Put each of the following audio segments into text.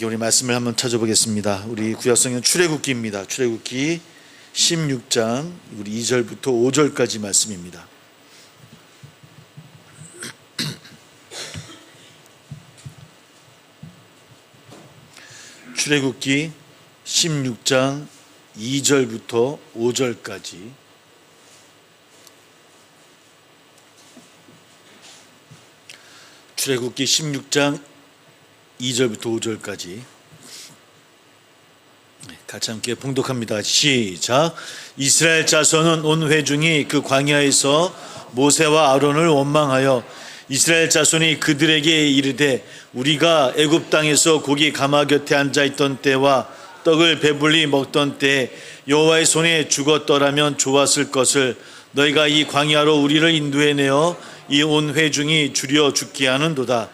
함께 우리 말씀을 한번 찾아보겠습니다. 우리 구약성경 출애굽기입니다. 출애굽기 16장 우리 2절부터 5절까지 말씀입니다. 출애굽기 16장 2절부터 5절까지 출애굽기 16장 2절부터 5절까지 같이 함께 봉독합니다. 시작. 이스라엘 자손은 온 회중이 그 광야에서 모세와 아론을 원망하여 이스라엘 자손이 그들에게 이르되 우리가 애굽 땅에서 고기 가마 곁에 앉아있던 때와 떡을 배불리 먹던 때에 여호와의 손에 죽었더라면 좋았을 것을 너희가 이 광야로 우리를 인도해내어 이 온 회중이 줄여 죽게 하는도다.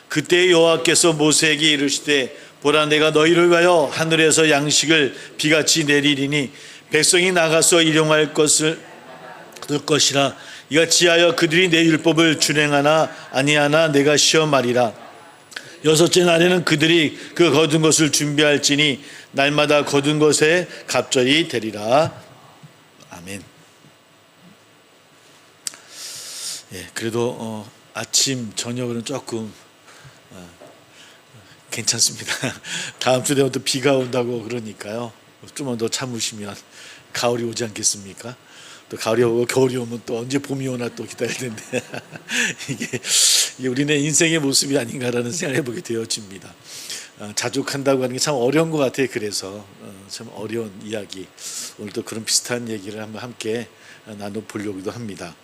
그때 여호와께서 모세에게 이르시되 보라 내가 너희를 위하여 하늘에서 양식을 비같이 내리리니 백성이 나가서 일용할 것을 얻을 것이라. 이같이 하여 그들이 내 율법을 준행하나 아니하나 내가 시험하리라. 여섯째 날에는 그들이 그 거둔 것을 준비할지니 날마다 거둔 것에 갑절이 되리라. 아멘. 그래도 아침 저녁은 조금 괜찮습니다. 다음 주 되면 또 비가 온다고 그러니까요. 좀만 더 참으시면 가을이 오지 않겠습니까? 또 가을이 오고 겨울이 오면 또 언제 봄이 오나 또 기다릴 텐데 이게 우리네 인생의 모습이 아닌가라는 생각을 해보게 되어집니다. 자족한다고 하는 게 참 어려운 것 같아요. 그래서 참 어려운 이야기, 오늘도 그런 비슷한 얘기를 한번 함께 나눠보려고도 합니다.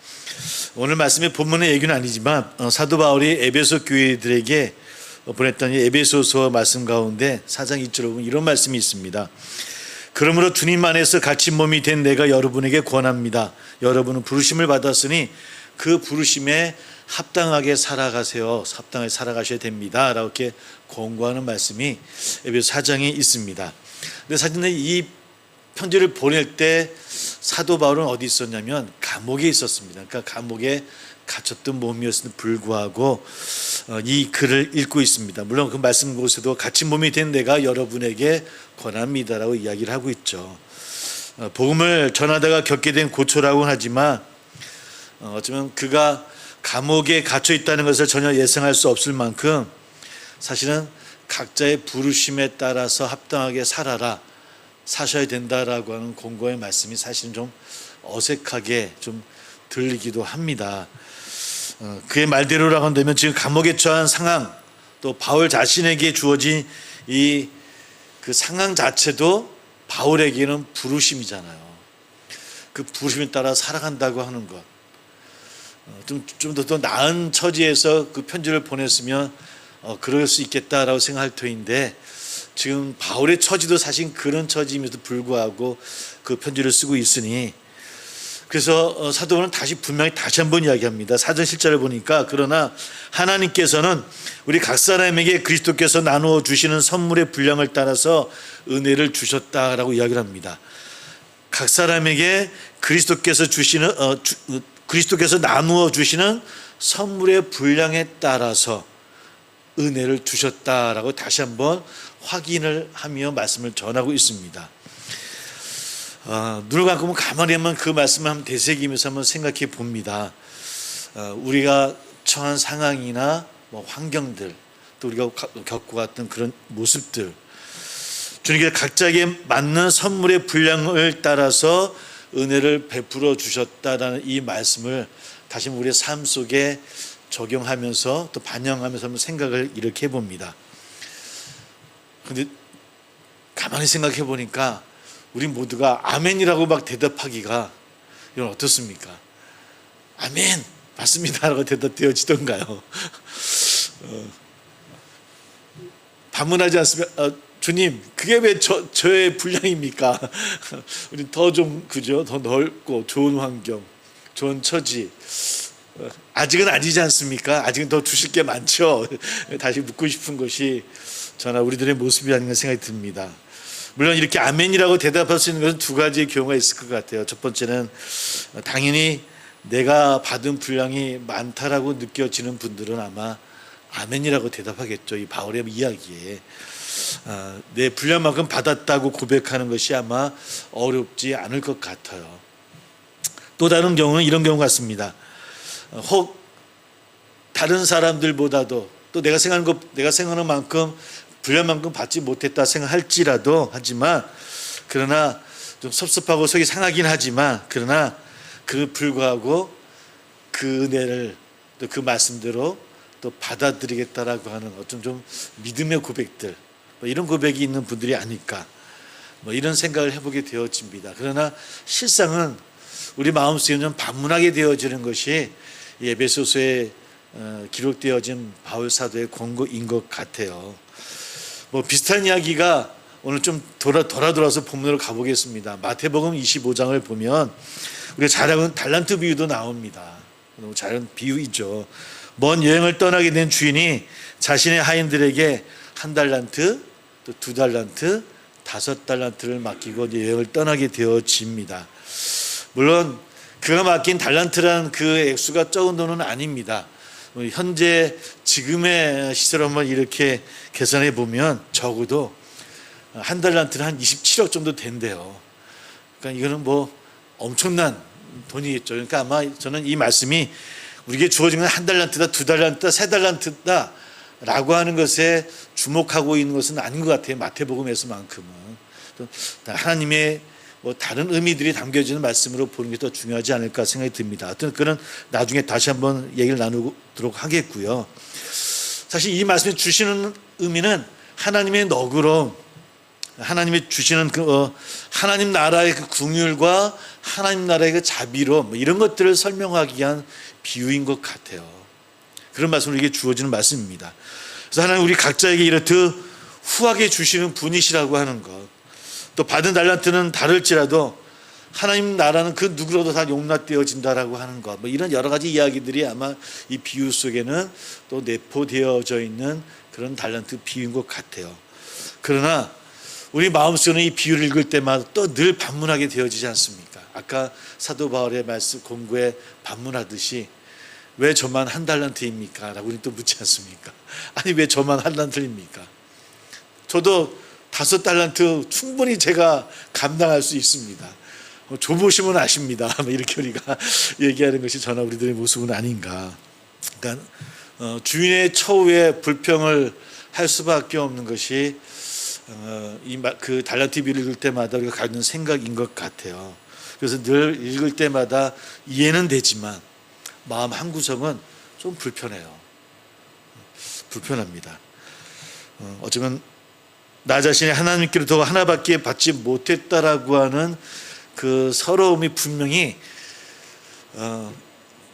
오늘 말씀의 본문의 얘기는 아니지만 사도 바울이 에베소 교회들에게 보냈던 이 에베소서 말씀 가운데 4장 2절에 보면 이런 말씀이 있습니다. 그러므로 주님 안에서 갇힌 몸이 된 내가 여러분에게 권합니다. 여러분은 부르심을 받았으니 그 부르심에 합당하게 살아가세요. 합당하게 살아가셔야 됩니다. 라고 이렇게 권고하는 말씀이 에베소 4장에 있습니다. 근데 사실 이 편지를 보낼 때 사도 바울은 어디 있었냐면 감옥에 있었습니다. 그러니까 감옥에 갇혔던 몸이었음에도 불구하고 이 글을 읽고 있습니다. 물론 그 말씀 곳에도 갇힌 몸이 된 내가 여러분에게 권합니다라고 이야기를 하고 있죠. 복음을 전하다가 겪게 된 고초라고는 하지만 어쩌면 그가 감옥에 갇혀 있다는 것을 전혀 예상할 수 없을 만큼 사실은 각자의 부르심에 따라서 합당하게 사셔야 된다라고 하는 공고의 말씀이 사실은 좀 어색하게 좀 들리기도 합니다. 그의 말대로라고 한다면 지금 감옥에 처한 상황, 또 바울 자신에게 주어진 이 그 상황 자체도 바울에게는 부르심이잖아요. 그 부르심에 따라 살아간다고 하는 것, 좀 더 나은 처지에서 그 편지를 보냈으면 그럴 수 있겠다라고 생각할 터인데 지금 바울의 처지도 사실 그런 처지임에도 불구하고 그 편지를 쓰고 있으니, 그래서 사도 바울은 분명히 다시 한번 이야기합니다. 4절 7절을 보니까 그러나 하나님께서는 우리 각 사람에게 그리스도께서 나누어 주시는 선물의 분량을 따라서 은혜를 주셨다라고 이야기를 합니다. 각 사람에게 그리스도께서 나누어 주시는 선물의 분량에 따라서 은혜를 주셨다라고 다시 한번 확인을 하며 말씀을 전하고 있습니다. 눈을 감고 가만히 한번 그 말씀을 한번 되새기면서 한번 생각해 봅니다. 우리가 처한 상황이나 환경들, 또 우리가 겪고 갔던 그런 모습들, 주님께서 각자에게 맞는 선물의 분량을 따라서 은혜를 베풀어 주셨다라는 이 말씀을 다시 우리의 삶 속에 적용하면서 또 반영하면서 한번 생각을 이렇게 해봅니다. 그런데 가만히 생각해 보니까 우리 모두가 아멘이라고 막 대답하기가 이건 어떻습니까? 아멘 맞습니다 라고 대답되어지던가요? 반문하지 않습니까? 주님 그게 왜 저의 분량입니까? 우리 더 좀 그죠? 더 넓고 좋은 환경, 좋은 처지, 아직은 아니지 않습니까? 아직은 더 주실 게 많죠. 다시 묻고 싶은 것이 저나 우리들의 모습이 아닌가 생각이 듭니다. 물론 이렇게 아멘이라고 대답할 수 있는 것은 두 가지의 경우가 있을 것 같아요. 첫 번째는 당연히 내가 받은 분량이 많다라고 느껴지는 분들은 아마 아멘이라고 대답하겠죠. 이 바울의 이야기에. 내 분량만큼 받았다고 고백하는 것이 아마 어렵지 않을 것 같아요. 또 다른 경우는 이런 경우 같습니다. 혹 다른 사람들보다도 또 내가 생각하는 만큼 분량만큼 받지 못했다 생각할지라도 하지만 그러나 좀 섭섭하고 속이 상하긴 하지만 그러나 그 불구하고 그 은혜를 또 그 말씀대로 또 받아들이겠다라고 하는 어떤 좀 믿음의 고백들 이런 고백이 있는 분들이 아닐까 이런 생각을 해보게 되어집니다. 그러나 실상은 우리 마음속에 좀 반문하게 되어지는 것이 에베소서에 기록되어진 바울 사도의 권고인 것 같아요. 비슷한 이야기가 오늘 좀 돌아서 본문으로 가보겠습니다. 마태복음 25장을 보면 우리가 잘 알고 달란트 비유도 나옵니다. 너무 잘한 비유이죠. 먼 여행을 떠나게 된 주인이 자신의 하인들에게 1달란트, 또 2달란트, 5달란트를 맡기고 여행을 떠나게 되어집니다. 물론 그가 맡긴 달란트라는 그 액수가 적은 돈은 아닙니다. 현재 지금의 시세로 한번 이렇게 계산해 보면 적어도 1달란트는 한 27억 정도 된대요. 그러니까 이거는 엄청난 돈이겠죠. 그러니까 아마 저는 이 말씀이 우리에게 주어진 건 1달란트다, 2달란트다, 3달란트다 라고 하는 것에 주목하고 있는 것은 아닌 것 같아요. 마태복음에서만큼은. 하나님의 다른 의미들이 담겨지는 말씀으로 보는 게 더 중요하지 않을까 생각이 듭니다. 하여튼 그는 나중에 다시 한번 얘기를 나누도록 하겠고요. 사실 이 말씀이 주시는 의미는 하나님의 너그러움, 하나님이 주시는 하나님 나라의 그 긍휼과 하나님 나라의 그 자비로 이런 것들을 설명하기 위한 비유인 것 같아요. 그런 말씀을 우리에게 주어지는 말씀입니다. 그래서 하나님 우리 각자에게 이렇듯 후하게 주시는 분이시라고 하는 것, 또 받은 달란트는 다를지라도 하나님 나라는 그 누구라도 다 용납되어진다라고 하는 것, 이런 여러 가지 이야기들이 아마 이 비유 속에는 또 내포되어져 있는 그런 달란트 비유인 것 같아요. 그러나 우리 마음속에는 이 비유를 읽을 때마다 또 늘 반문하게 되어지지 않습니까? 아까 사도 바울의 말씀 공부에 반문하듯이 왜 저만 1달란트입니까? 라고 우리 또 묻지 않습니까? 아니 왜 저만 1달란트입니까? 저도 5달란트 충분히 제가 감당할 수 있습니다. 줘보시면 아십니다. 이렇게 우리가 얘기하는 것이 저나 우리들의 모습은 아닌가. 그러니까 주인의 처우에 불평을 할 수밖에 없는 것이 그 달란트 비유를 읽을 때마다 우리가 갖는 생각인 것 같아요. 그래서 늘 읽을 때마다 이해는 되지만 마음 한구석은 좀 불편해요. 불편합니다. 어쩌면 나 자신이 하나님께로부터 하나밖에 받지 못했다라고 하는 그 서러움이 분명히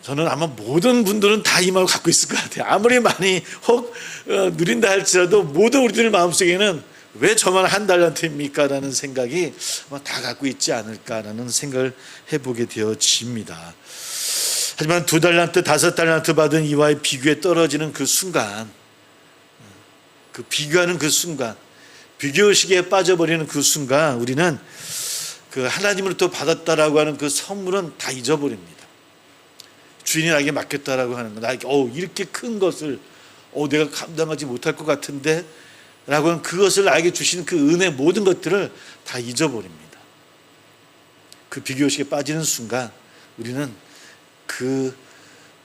저는 아마 모든 분들은 다 이 마음을 갖고 있을 것 같아요. 아무리 많이 혹 누린다 할지라도 모든 우리들 마음속에는 왜 저만 1달란트입니까? 라는 생각이 아마 다 갖고 있지 않을까라는 생각을 해보게 되어집니다. 하지만 2달란트, 5달란트 받은 이와의 비교에 떨어지는 그 순간, 그 비교하는 그 순간, 비교의식에 빠져버리는 그 순간 우리는 그 하나님으로부터 받았다라고 하는 그 선물은 다 잊어버립니다. 주인이 나에게 맡겼다라고 하는 거, 나에게 이렇게 큰 것을 내가 감당하지 못할 것 같은데 라고 하는 그것을 나에게 주시는 그 은혜 모든 것들을 다 잊어버립니다. 그 비교의식에 빠지는 순간 우리는 그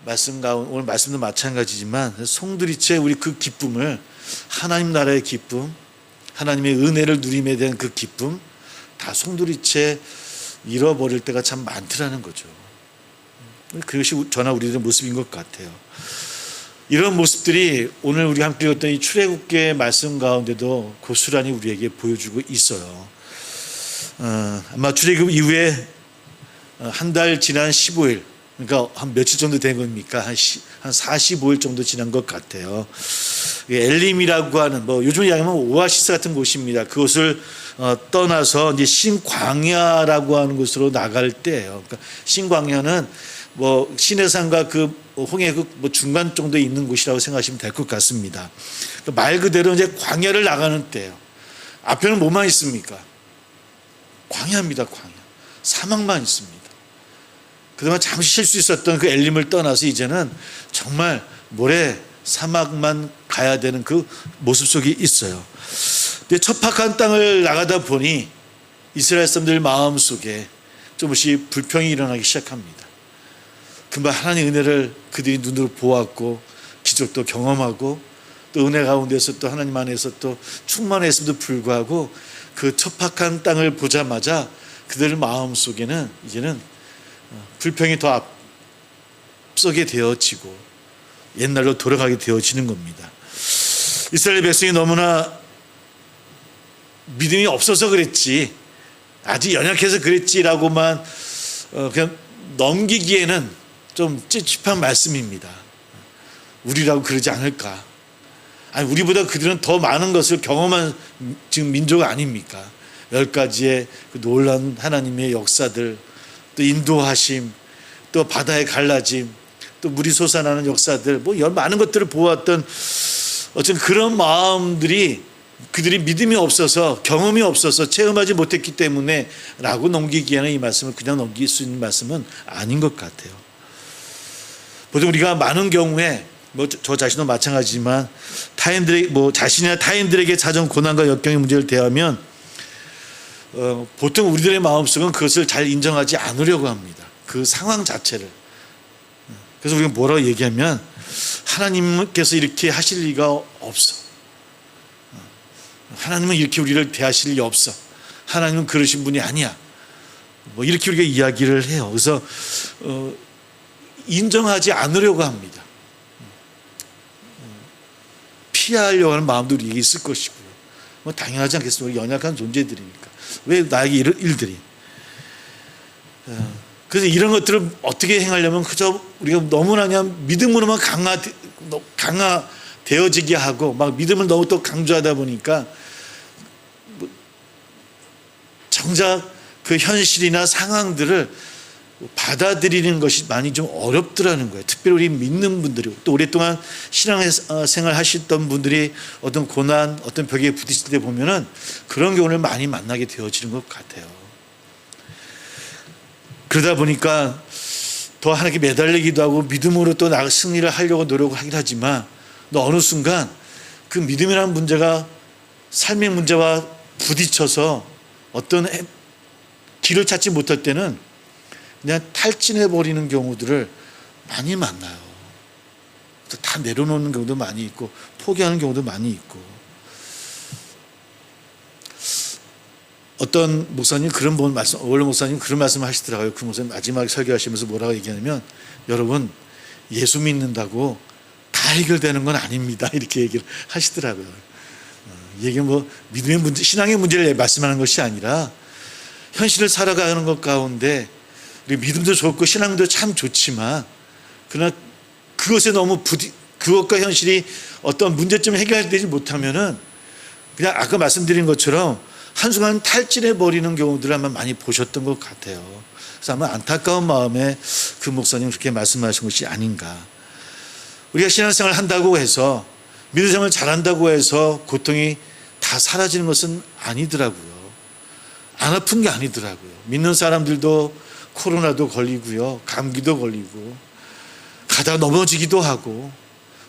말씀 가운데, 오늘 말씀도 마찬가지지만 송두리째 우리 그 기쁨을, 하나님 나라의 기쁨, 하나님의 은혜를 누림에 대한 그 기쁨 다 송두리째 잃어버릴 때가 참 많더라는 거죠. 그것이 저나 우리들의 모습인 것 같아요. 이런 모습들이 오늘 우리 함께 읽었던 이 출애굽기의 말씀 가운데도 고스란히 우리에게 보여주고 있어요. 아마 출애굽 이후에 한 달 지난 15일, 그러니까 한 며칠 정도 된 겁니까? 한 45일 정도 지난 것 같아요. 엘림이라고 하는 요즘 이야기하면 오아시스 같은 곳입니다. 그곳을 떠나서 이제 신광야라고 하는 곳으로 나갈 때예요. 그러니까 신광야는 시내산과 그 홍해 그 중간 정도에 있는 곳이라고 생각하시면 될 것 같습니다. 말 그대로 이제 광야를 나가는 때예요. 앞에는 뭐만 있습니까? 광야입니다. 광야. 사막만 있습니다. 그동안 잠시 쉴 수 있었던 그 엘림을 떠나서 이제는 정말 모래 사막만 가야 되는 그 모습 속에 있어요. 척박한 땅을 나가다 보니 이스라엘 사람들 마음속에 조금씩 불평이 일어나기 시작합니다. 금방 하나님의 은혜를 그들이 눈으로 보았고 기적도 경험하고 또 은혜 가운데서 또 하나님 안에서 또 충만했음에도 불구하고 그 척박한 땅을 보자마자 그들 마음속에는 이제는 불평이 더 앞서게 되어지고 옛날로 돌아가게 되어지는 겁니다. 이스라엘 백성이 너무나 믿음이 없어서 그랬지, 아직 연약해서 그랬지라고만 그냥 넘기기에는 좀 찝찝한 말씀입니다. 우리라고 그러지 않을까? 아니, 우리보다 그들은 더 많은 것을 경험한 지금 민족 아닙니까? 10가지의 그 놀라운 하나님의 역사들, 또 인도하심, 또 바다의 갈라짐, 또 물이 솟아나는 역사들, 뭐 많은 것들을 보았던 어떤 그런 마음들이 그들이 믿음이 없어서, 경험이 없어서 체험하지 못했기 때문에 라고 넘기기에는 이 말씀을 그냥 넘길 수 있는 말씀은 아닌 것 같아요. 보통 우리가 많은 경우에 저 자신도 마찬가지지만 타인들에게 자신이나 타인들에게 찾아온 고난과 역경의 문제를 대하면 보통 우리들의 마음속은 그것을 잘 인정하지 않으려고 합니다. 그 상황 자체를. 그래서 우리가 뭐라고 얘기하면 하나님께서 이렇게 하실 리가 없어. 하나님은 이렇게 우리를 대하실 리 없어. 하나님은 그러신 분이 아니야. 이렇게 우리가 이야기를 해요. 그래서 인정하지 않으려고 합니다. 피하려고 하는 마음도 우리에게 있을 것이고요. 당연하지 않겠습니까? 연약한 존재들이니까. 왜 나에게 이런 일들이. 그래서 이런 것들을 어떻게 행하려면 그저 우리가 너무나 그냥 믿음으로만 강화되어지게 하고 막 믿음을 너무 또 강조하다 보니까 정작 그 현실이나 상황들을 받아들이는 것이 많이 좀 어렵더라는 거예요. 특별히 우리 믿는 분들이, 또 오랫동안 신앙생활 하셨던 분들이 어떤 고난, 어떤 벽에 부딪힐 때 보면은 그런 경우를 많이 만나게 되어지는 것 같아요. 그러다 보니까 더 하나님께 매달리기도 하고 믿음으로 또 승리를 하려고 노력을 하긴 하지만 또 어느 순간 그 믿음이라는 문제가 삶의 문제와 부딪혀서 어떤 길을 찾지 못할 때는 그냥 탈진해버리는 경우들을 많이 만나요. 다 내려놓는 경우도 많이 있고 포기하는 경우도 많이 있고. 어떤 목사님 그런 말씀, 원래 목사님 그런 말씀을 하시더라고요. 그 목사님 마지막에 설교하시면서 뭐라고 얘기하냐면, 여러분 예수 믿는다고 다 해결되는 건 아닙니다. 이렇게 얘기를 하시더라고요. 이게 믿음의 문제, 신앙의 문제를 말씀하는 것이 아니라 현실을 살아가는 것 가운데 우리 믿음도 좋고 신앙도 참 좋지만 그러나 그것에 너무 그것과 현실이 어떤 문제점을 해결되지 못하면은 그냥 아까 말씀드린 것처럼 한순간 탈진해 버리는 경우들을 아마 많이 보셨던 것 같아요. 그래서 아마 안타까운 마음에 그 목사님 그렇게 말씀하신 것이 아닌가. 우리가 신앙생활을 한다고 해서, 믿음생활을 잘한다고 해서 고통이 다 사라지는 것은 아니더라고요. 안 아픈 게 아니더라고요. 믿는 사람들도 코로나도 걸리고요, 감기도 걸리고, 가다가 넘어지기도 하고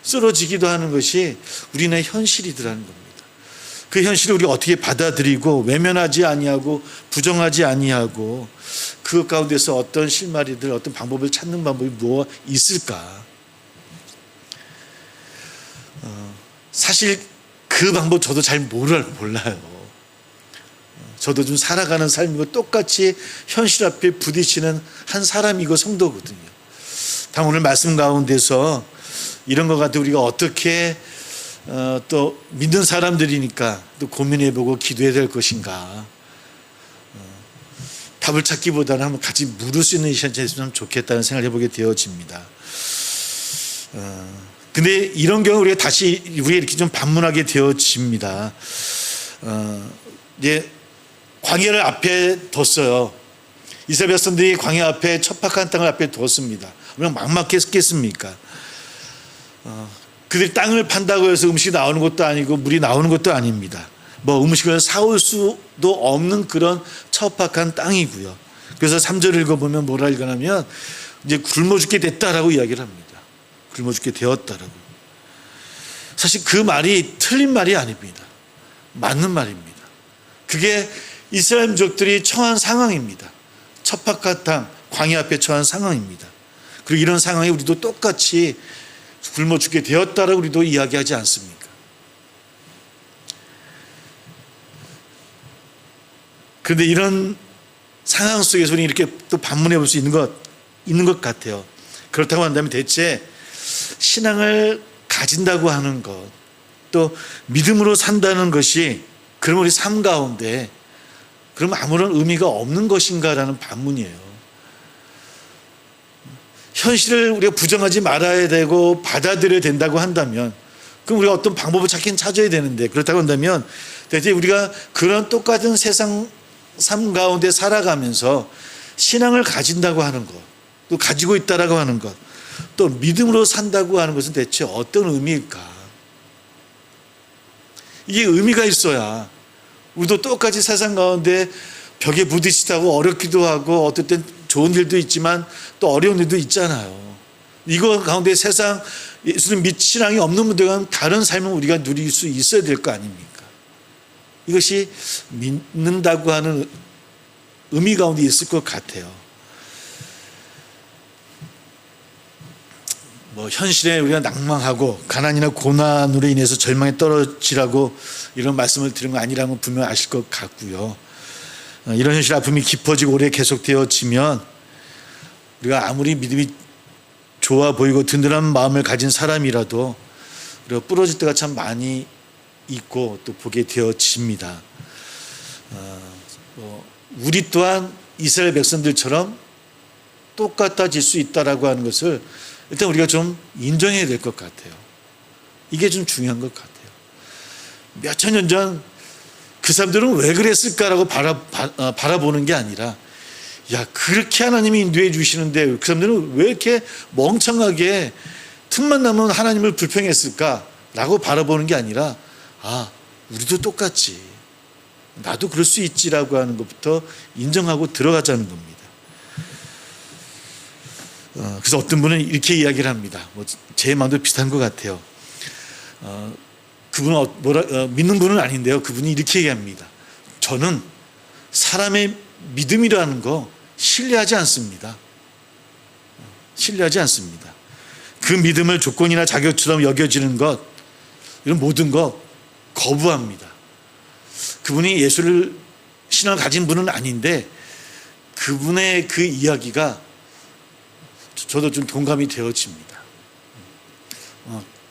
쓰러지기도 하는 것이 우리나라의 현실이더라는 겁니다. 그 현실을 우리가 어떻게 받아들이고 외면하지 아니하고 부정하지 아니하고 그 가운데서 어떤 실마리들, 어떤 방법을 찾는 방법이 무엇 있을까? 사실 그 방법 저도 잘 몰라요. 저도 좀 살아가는 삶이고 똑같이 현실 앞에 부딪히는 한 사람이고 성도거든요. 다만 오늘 말씀 가운데서 이런 것 같아 우리가 어떻게 또 믿는 사람들이니까 또 고민해보고 기도해야 될 것인가. 답을 찾기보다는 한번 같이 물을 수 있는 시간이 있으면 좋겠다는 생각을 해보게 되어집니다. 근데 이런 경우 우리가 다시 이렇게 좀 반문하게 되어집니다. 이제 광야를 앞에 뒀어요. 이스라엘 백성들이 광야 앞에 척박한 땅을 앞에 뒀습니다. 그냥 막막했겠습니까? 그들이 땅을 판다고 해서 음식이 나오는 것도 아니고 물이 나오는 것도 아닙니다. 음식을 사올 수도 없는 그런 척박한 땅이고요. 그래서 3절을 읽어보면 뭐라 읽어냐면 이제 굶어 죽게 됐다라고 이야기를 합니다. 굶어 죽게 되었다라고. 사실 그 말이 틀린 말이 아닙니다. 맞는 말입니다. 그게 이스라엘 민족들이 처한 상황입니다. 첩박한 땅, 광야 앞에 처한 상황입니다. 그리고 이런 상황에 우리도 똑같이 굶어 죽게 되었다라고 우리도 이야기하지 않습니까? 그런데 이런 상황 속에서 우리 이렇게 또 반문해 볼 수 있는 것 같아요. 그렇다고 한다면 대체 신앙을 가진다고 하는 것, 또 믿음으로 산다는 것이 그럼 우리 삶 가운데 그럼 아무런 의미가 없는 것인가라는 반문이에요. 현실을 우리가 부정하지 말아야 되고 받아들여야 된다고 한다면 그럼 우리가 어떤 방법을 찾아야 되는데, 그렇다고 한다면 대체 우리가 그런 똑같은 세상 삶 가운데 살아가면서 신앙을 가진다고 하는 것, 또 가지고 있다라고 하는 것, 또 믿음으로 산다고 하는 것은 대체 어떤 의미일까? 이게 의미가 있어야 우리도 똑같이 세상 가운데 벽에 부딪히다고 어렵기도 하고 어떨 땐 좋은 일도 있지만 또 어려운 일도 있잖아요. 이거 가운데 세상 예수님 신앙이 없는 분들과는 다른 삶을 우리가 누릴 수 있어야 될 거 아닙니까? 이것이 믿는다고 하는 의미 가운데 있을 것 같아요. 현실에 우리가 낭망하고 가난이나 고난으로 인해서 절망에 떨어지라고 이런 말씀을 드린 거 아니라면 분명 아실 것 같고요. 이런 현실 아픔이 깊어지고 오래 계속되어지면 우리가 아무리 믿음이 좋아 보이고 든든한 마음을 가진 사람이라도 우리가 부러질 때가 참 많이 있고 또 보게 되어집니다. 우리 또한 이스라엘 백성들처럼 똑같아질 수 있다라고 하는 것을 일단 우리가 좀 인정해야 될 것 같아요. 이게 좀 중요한 것 같아요. 몇천 년 전 그 사람들은 왜 그랬을까라고 바라보는 게 아니라, 야, 그렇게 하나님이 인도해 주시는데 그 사람들은 왜 이렇게 멍청하게 틈만 나면 하나님을 불평했을까라고 바라보는 게 아니라, 아, 우리도 똑같지, 나도 그럴 수 있지라고 하는 것부터 인정하고 들어가자는 겁니다. 그래서 어떤 분은 이렇게 이야기를 합니다. 제 마음도 비슷한 것 같아요. 그분은 믿는 분은 아닌데요. 그분이 이렇게 얘기합니다. 저는 사람의 믿음이라는 거 신뢰하지 않습니다. 신뢰하지 않습니다. 그 믿음을 조건이나 자격처럼 여겨지는 것, 이런 모든 것 거부합니다. 그분이 예수를 신앙을 가진 분은 아닌데 그분의 그 이야기가 저도 좀 동감이 되어집니다.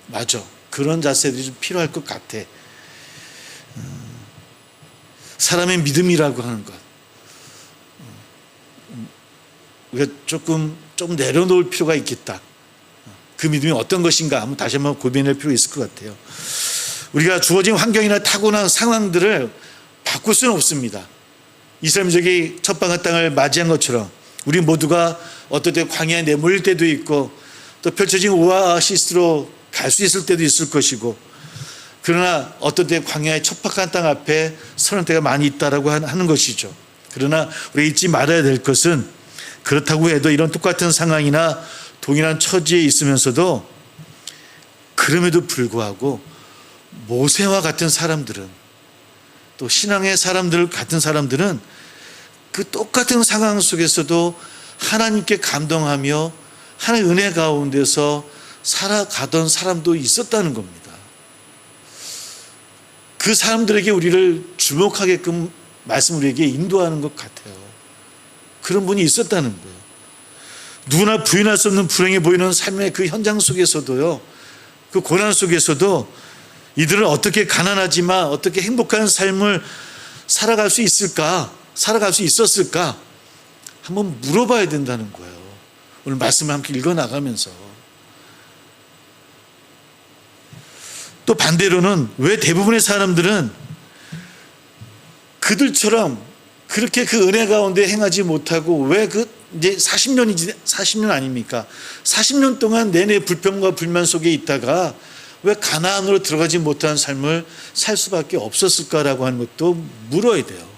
맞아. 그런 자세들이 좀 필요할 것 같아. 사람의 믿음이라고 하는 것, 우리가 조금 내려놓을 필요가 있겠다. 그 믿음이 어떤 것인가 한번 다시 한번 고민할 필요가 있을 것 같아요. 우리가 주어진 환경이나 타고난 상황들을 바꿀 수는 없습니다. 이스라엘 민족이 첩박한 땅을 맞이한 것처럼 우리 모두가 어떨 때 광야에 내몰릴 때도 있고 또 펼쳐진 오아시스로 갈 수 있을 때도 있을 것이고, 그러나 어떤 때 광야의 척박한 땅 앞에 서는 때가 많이 있다라고 하는 것이죠. 그러나 우리가 잊지 말아야 될 것은, 그렇다고 해도 이런 똑같은 상황이나 동일한 처지에 있으면서도 그럼에도 불구하고 모세와 같은 사람들은, 또 신앙의 사람들 같은 사람들은 그 똑같은 상황 속에서도 하나님께 감동하며 하나님의 은혜 가운데서 살아가던 사람도 있었다는 겁니다. 그 사람들에게 우리를 주목하게끔 말씀 우리에게 인도하는 것 같아요. 그런 분이 있었다는 거예요. 누구나 부인할 수 없는 불행해 보이는 삶의 그 현장 속에서도요, 그 고난 속에서도 이들은 어떻게 가난하지만 어떻게 행복한 삶을 살아갈 수 있을까, 살아갈 수 있었을까 한번 물어봐야 된다는 거예요. 오늘 말씀을 함께 읽어나가면서. 또 반대로는 왜 대부분의 사람들은 그들처럼 그렇게 그 은혜 가운데 행하지 못하고 왜 이제 40년 아닙니까? 40년 동안 내내 불평과 불만 속에 있다가 왜 가나안으로 들어가지 못한 삶을 살 수밖에 없었을까라고 하는 것도 물어야 돼요.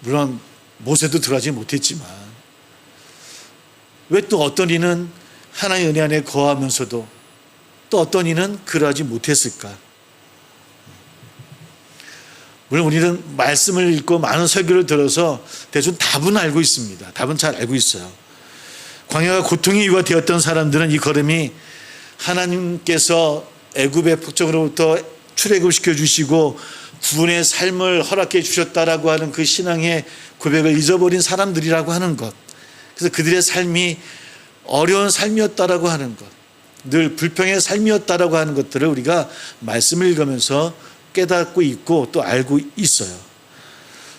물론 모세도 들어가지 못했지만 왜 또 어떤 이는 하나님의 은혜 안에 거하면서도 또 어떤 이는 그러하지 못했을까? 물론 우리는 말씀을 읽고 많은 설교를 들어서 대충 답은 알고 있습니다. 답은 잘 알고 있어요. 광야가 고통의 이유가 되었던 사람들은 이 걸음이 하나님께서 애굽의 폭정으로부터 출애굽시켜 주시고 구원의 삶을 허락해 주셨다라고 하는 그 신앙의 고백을 잊어버린 사람들이라고 하는 것, 그래서 그들의 삶이 어려운 삶이었다라고 하는 것, 늘 불평의 삶이었다라고 하는 것들을 우리가 말씀을 읽으면서 깨닫고 있고 또 알고 있어요.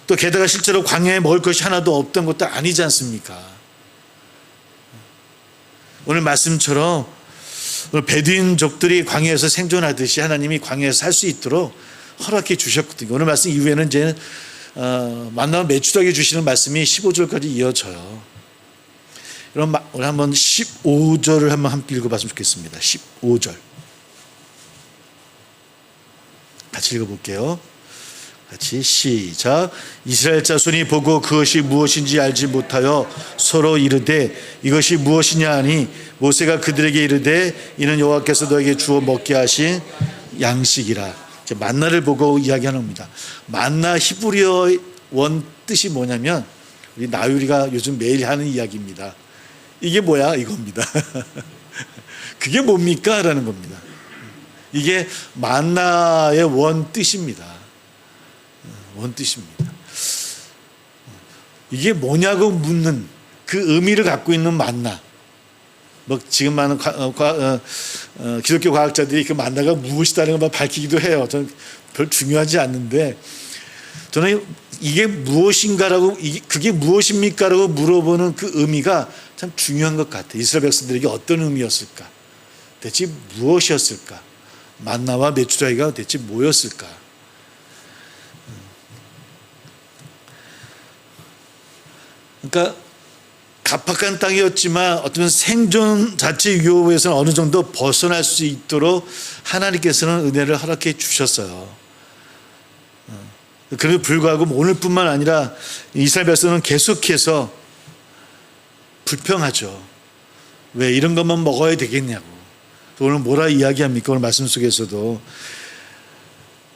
또 게다가 실제로 광야에 먹을 것이 하나도 없던 것도 아니지 않습니까? 오늘 말씀처럼 베두인족들이 광야에서 생존하듯이 하나님이 광야에서 살 수 있도록 허락해 주셨거든요. 오늘 말씀 이후에는 이제 만나면 메추라기 주시는 말씀이 15절까지 이어져요. 그럼 오늘 한번 15절을 한번 함께 읽어봤으면 좋겠습니다. 15절 같이 읽어볼게요. 같이 시작. 이스라엘 자손이 보고 그것이 무엇인지 알지 못하여 서로 이르되 이것이 무엇이냐 하니 모세가 그들에게 이르되 이는 여호와께서 너에게 주어 먹게 하신 양식이라. 만나를 보고 이야기하는 겁니다. 만나 히브리어 원 뜻이 뭐냐면 우리 나유리가 요즘 매일 하는 이야기입니다. 이게 뭐야? 이겁니다. 그게 뭡니까? 라는 겁니다. 이게 만나의 원 뜻입니다. 원 뜻입니다. 이게 뭐냐고 묻는 그 의미를 갖고 있는 만나. 뭐 지금 많은 기독교 과학자들이 그 만나가 무엇이다라는 걸 밝히기도 해요. 저는 별 중요하지 않는데 저는 이게 무엇인가라고 그게 무엇입니까라고 물어보는 그 의미가 참 중요한 것 같아요. 이스라엘 백성들에게 어떤 의미였을까? 대체 무엇이었을까? 만나와 메추라기가 대체 뭐였을까? 그러니까 갑박한 땅이었지만 어떤 생존 자체 위협에서는 어느 정도 벗어날 수 있도록 하나님께서는 은혜를 허락해 주셨어요. 그럼에도 불구하고 오늘뿐만 아니라 이스라엘 백성은 계속해서 불평하죠. 왜 이런 것만 먹어야 되겠냐고. 오늘 뭐라 이야기합니까? 오늘 말씀 속에서도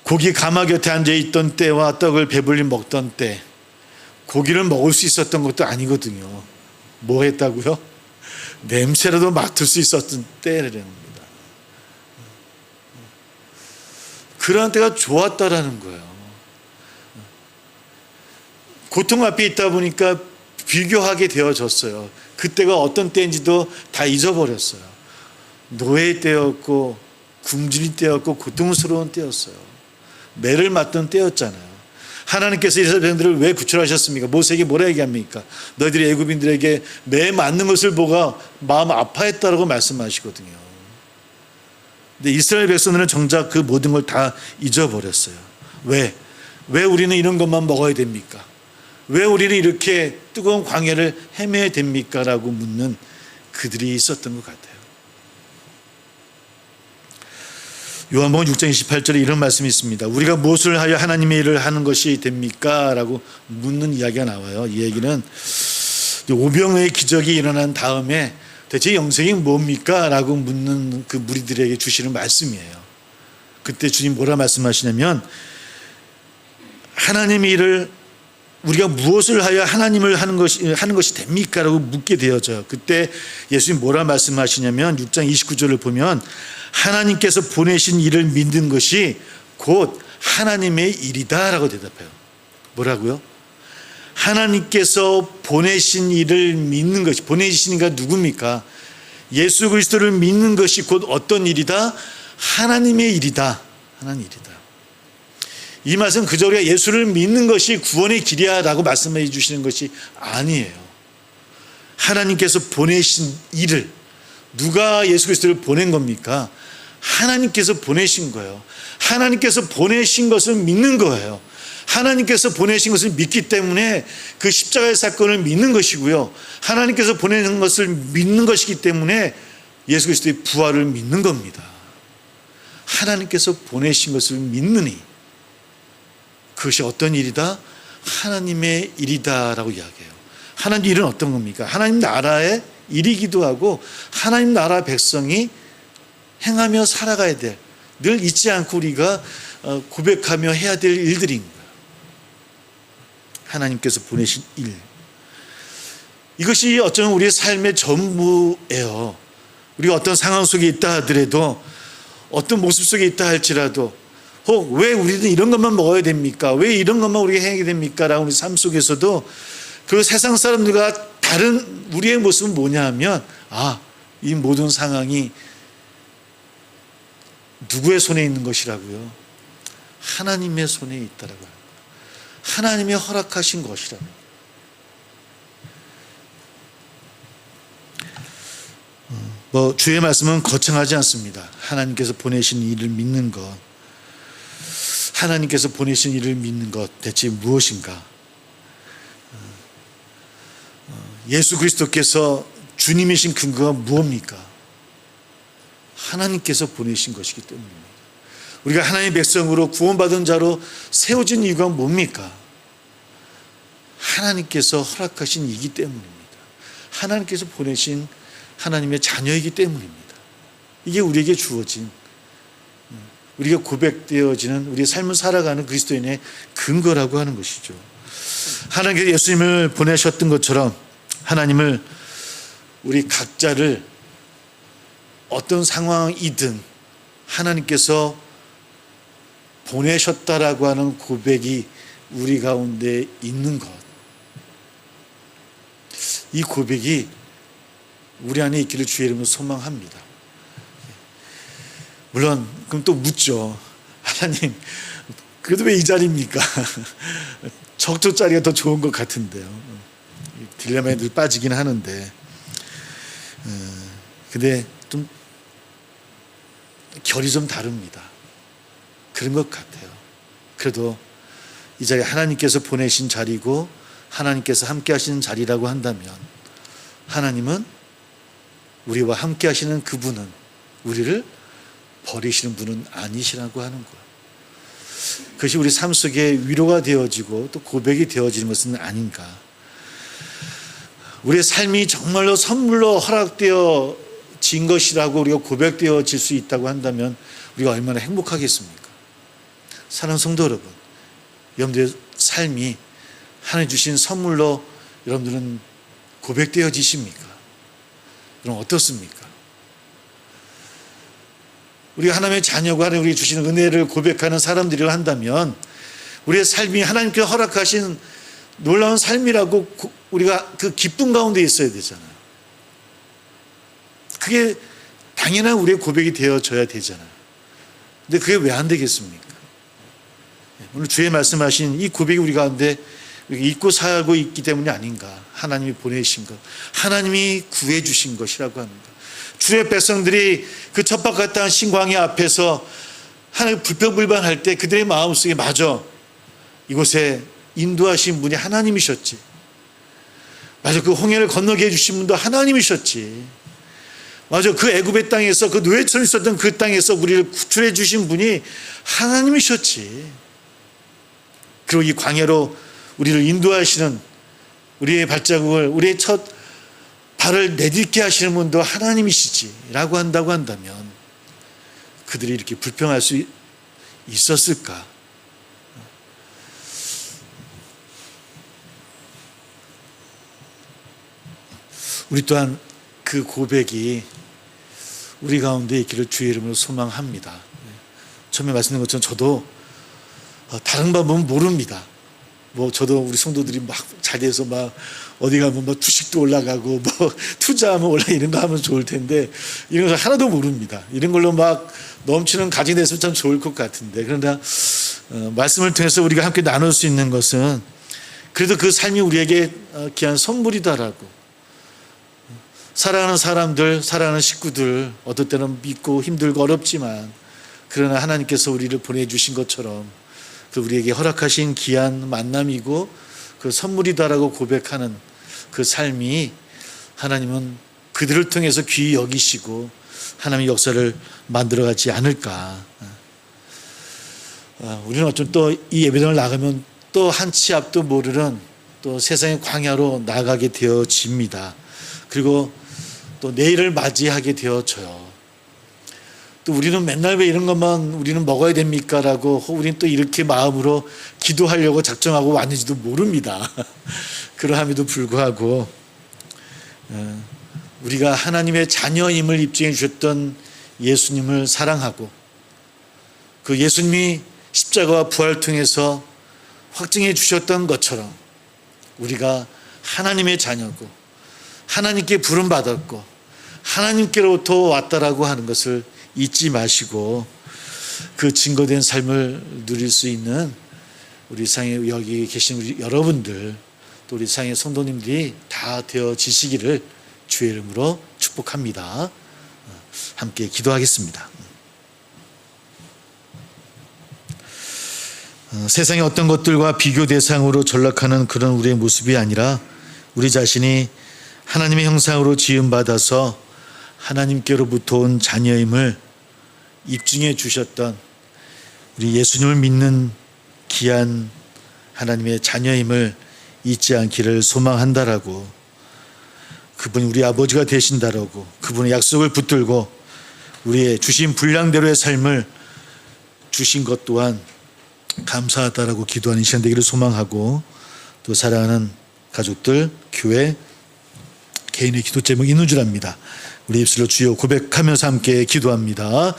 고기 가마 곁에 앉아있던 때와 떡을 배불리 먹던 때 고기를 먹을 수 있었던 것도 아니거든요. 뭐 했다고요? 냄새라도 맡을 수 있었던 때라는 겁니다. 그런 때가 좋았다라는 거예요. 고통 앞에 있다 보니까 비교하게 되어졌어요. 그때가 어떤 때인지도 다 잊어버렸어요. 노예 때였고 굶주린 때였고 고통스러운 때였어요. 매를 맞던 때였잖아요. 하나님께서 이스라엘 백성들을 왜 구출하셨습니까? 모세에게 뭐라 얘기합니까? 너희들이 애굽인들에게 매 맞는 것을 보고 마음 아파했다라고 말씀하시거든요. 근데 이스라엘 백성들은 정작 그 모든 걸 다 잊어버렸어요. 왜? 왜 우리는 이런 것만 먹어야 됩니까? 왜 우리는 이렇게 뜨거운 광야를 헤매야 됩니까? 라고 묻는 그들이 있었던 것 같아요. 요한복음 6장 28절에 이런 말씀이 있습니다. 우리가 무엇을 하여 하나님의 일을 하는 것이 됩니까? 라고 묻는 이야기가 나와요. 이 얘기는 오병의 기적이 일어난 다음에 대체 영생이 뭡니까? 라고 묻는 그 무리들에게 주시는 말씀이에요. 그때 주님 뭐라 말씀하시냐면 하나님의 일을 우리가 무엇을 하여 하나님을 하는 것이 됩니까? 라고 묻게 되어져요. 그때 예수님 뭐라 말씀하시냐면 6장 29절을 보면 하나님께서 보내신 일을 믿는 것이 곧 하나님의 일이다 라고 대답해요. 뭐라고요? 하나님께서 보내신 일을 믿는 것이, 보내신 이가 누굽니까? 예수 그리스도를 믿는 것이 곧 어떤 일이다? 하나님의 일이다. 하나님의 일이다. 이 말씀 그저 우리가 예수를 믿는 것이 구원의 길이야 라고 말씀해 주시는 것이 아니에요. 하나님께서 보내신 일을, 누가 예수 그리스도를 보낸 겁니까? 하나님께서 보내신 거예요. 하나님께서 보내신 것을 믿는 거예요. 하나님께서 보내신 것을 믿기 때문에 그 십자가의 사건을 믿는 것이고요. 하나님께서 보내는 것을 믿는 것이기 때문에 예수 그리스도의 부활을 믿는 겁니다. 하나님께서 보내신 것을 믿느니 그것이 어떤 일이다? 하나님의 일이다라고 이야기해요. 하나님 일은 어떤 겁니까? 하나님 나라의 일이기도 하고 하나님 나라 백성이 행하며 살아가야 될, 늘 잊지 않고 우리가 고백하며 해야 될 일들인 거예요. 하나님께서 보내신 일. 이것이 어쩌면 우리의 삶의 전부예요. 우리가 어떤 상황 속에 있다 하더라도, 어떤 모습 속에 있다 할지라도, 혹 왜 우리는 이런 것만 먹어야 됩니까? 왜 이런 것만 우리가 해야 됩니까? 라고 우리 삶 속에서도 그 세상 사람들과 다른 우리의 모습은 뭐냐 하면, 이 모든 상황이 누구의 손에 있는 것이라고요? 하나님의 손에 있다라고 합니다. 하나님의 허락하신 것이라고. 주의 말씀은 거창하지 않습니다. 하나님께서 보내신 일을 믿는 것, 하나님께서 보내신 일을 믿는 것 대체 무엇인가? 예수 그리스도께서 주님이신 근거가 무엇입니까? 하나님께서 보내신 것이기 때문입니다. 우리가 하나님의 백성으로 구원받은 자로 세워진 이유가 뭡니까? 하나님께서 허락하신 이기 때문입니다. 하나님께서 보내신 하나님의 자녀이기 때문입니다. 이게 우리에게 주어진, 우리가 고백되어지는 우리의 삶을 살아가는 그리스도인의 근거라고 하는 것이죠. 하나님께서 예수님을 보내셨던 것처럼 하나님을, 우리 각자를 어떤 상황이든 하나님께서 보내셨다라고 하는 고백이 우리 가운데 있는 것, 이 고백이 우리 안에 있기를 주의 이름으로 소망합니다. 물론 그럼 또 묻죠. 하나님, 그래도 왜 이 자리입니까? 저쪽 자리가 더 좋은 것 같은데요. 딜레마에 늘 빠지긴 하는데, 근데 좀 결이 좀 다릅니다. 그런 것 같아요. 그래도 이 자리 하나님께서 보내신 자리고 하나님께서 함께 하시는 자리라고 한다면, 하나님은 우리와 함께 하시는 그분은 우리를 버리시는 분은 아니시라고 하는 거예요. 그것이 우리 삶 속에 위로가 되어지고 또 고백이 되어지는 것은 아닌가. 우리의 삶이 정말로 선물로 허락되어진 것이라고 우리가 고백되어질 수 있다고 한다면 우리가 얼마나 행복하겠습니까? 사랑하는 성도 여러분, 여러분들의 삶이 하나님 주신 선물로 여러분들은 고백되어지십니까? 그럼 어떻습니까? 우리가 하나님의 자녀고 하나님 우리에게 주시는 은혜를 고백하는 사람들이라 한다면 우리의 삶이 하나님께 허락하신 놀라운 삶이라고 우리가 그 기쁨 가운데 있어야 되잖아요. 그게 당연한 우리의 고백이 되어져야 되잖아요. 근데 그게 왜 안 되겠습니까? 오늘 주의 말씀하신 이 고백이 우리 가운데 잊고 살고 있기 때문이 아닌가. 하나님이 보내신 것, 하나님이 구해주신 것이라고 하는 것. 주의 백성들이 그 첩박같은 신광야 앞에서 하나님 불평불만할 때 그들의 마음속에 맞아, 이곳에 인도하신 분이 하나님이셨지. 맞아, 그 홍해를 건너게 해주신 분도 하나님이셨지. 맞아, 그 애굽의 땅에서, 그 노예처럼 있었던 그 땅에서 우리를 구출해 주신 분이 하나님이셨지. 그리고 이 광야로 우리를 인도하시는, 우리의 발자국을, 우리의 첫 발을 내딛게 하시는 분도 하나님이시지 라고 한다고 한다면 그들이 이렇게 불평할 수 있었을까? 우리 또한 그 고백이 우리 가운데 있기를 주의 이름으로 소망합니다. 처음에 말씀드린 것처럼 저도 다른 방법은 모릅니다. 저도 우리 성도들이 막 잘 돼서 막 어디 가면 막 주식도 올라가고 투자하면 이런 거 하면 좋을 텐데 이런 거 하나도 모릅니다. 이런 걸로 막 넘치는 가정이 됐으면 참 좋을 것 같은데, 그러나 말씀을 통해서 우리가 함께 나눌 수 있는 것은 그래도 그 삶이 우리에게 귀한 선물이다라고, 사랑하는 사람들, 사랑하는 식구들, 어떨 때는 믿고 힘들고 어렵지만 그러나 하나님께서 우리를 보내주신 것처럼 그 우리에게 허락하신 귀한 만남이고 그 선물이다라고 고백하는 그 삶이 하나님은 그들을 통해서 귀히 여기시고 하나님의 역사를 만들어가지 않을까. 우리는 어쩜 또 이 예배당을 나가면 또 한 치 앞도 모르는 또 세상의 광야로 나가게 되어집니다. 그리고 또 내일을 맞이하게 되어져요. 또 우리는 맨날 왜 이런 것만 우리는 먹어야 됩니까? 라고 우리는 또 이렇게 마음으로 기도하려고 작정하고 왔는지도 모릅니다. 그러함에도 불구하고 우리가 하나님의 자녀임을 입증해 주셨던 예수님을 사랑하고 그 예수님이 십자가와 부활을 통해서 확증해 주셨던 것처럼 우리가 하나님의 자녀고 하나님께 부름받았고 하나님께로부터 왔다라고 하는 것을 잊지 마시고 그 증거된 삶을 누릴 수 있는 우리 상에 여기 계신 우리 여러분들 또 우리 상의 성도님들이 다 되어지시기를 주의 이름으로 축복합니다. 함께 기도하겠습니다. 세상의 어떤 것들과 비교 대상으로 전락하는 그런 우리의 모습이 아니라 우리 자신이 하나님의 형상으로 지음받아서 하나님께로부터 온 자녀임을 입증해 주셨던 우리 예수님을 믿는 귀한 하나님의 자녀임을 잊지 않기를 소망한다라고 그분이 우리 아버지가 되신다라고 그분의 약속을 붙들고 우리의 주신 분량대로의 삶을 주신 것 또한 감사하다라고 기도하는 시간 되기를 소망하고 또 사랑하는 가족들, 교회, 개인의 기도 제목 있는 줄 압니다. 우리 입술로 주여 고백하면서 함께 기도합니다.